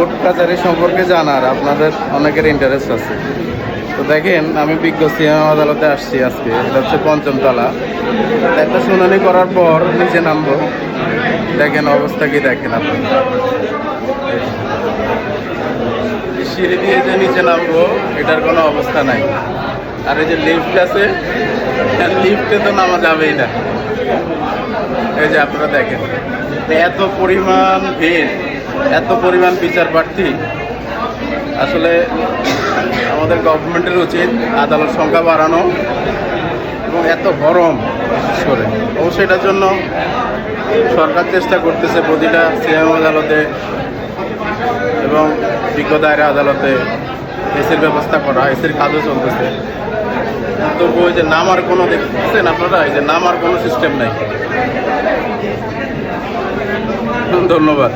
Court কাছারি সম্পর্কে জানার আপনাদের অনেকের ইন্টারেস্ট আছে। তো দেখেন, আমি বিজ্ঞ সিএম আদালতে আসছি আজকে। এটা হচ্ছে পঞ্চম তলা। একটা শুনানি করার পর নিচে নামবো। দেখেন অবস্থা কি, দেখেন আপনি সিঁড়ি দিয়ে যে নিচে নামবো এটার কোনো অবস্থা নাই। আর এই যে লিফট আছে, লিফটে তো নামা যাবেই না। এই যে আপনারা দেখেন এত পরিমাণ ভিড়, এত পরিমাণ বিচার প্রার্থী। আসলে আমাদের গভর্নমেন্টের উচিত আদালত সংখ্যা বাড়ানো এবং এত গরম বিশেষ করে অবশ্যই এটার জন্য সরকার চেষ্টা করতেছে প্রতিটা সিএম আদালতে এবং বিজ্ঞ দায়রা আদালতে এসির ব্যবস্থা করা, এসির কাজও চলতেছে। তবু ওই যে নামার কোনো দেখছেন আপনারা, এই যে নামার কোনো সিস্টেম নাই। ধন্যবাদ।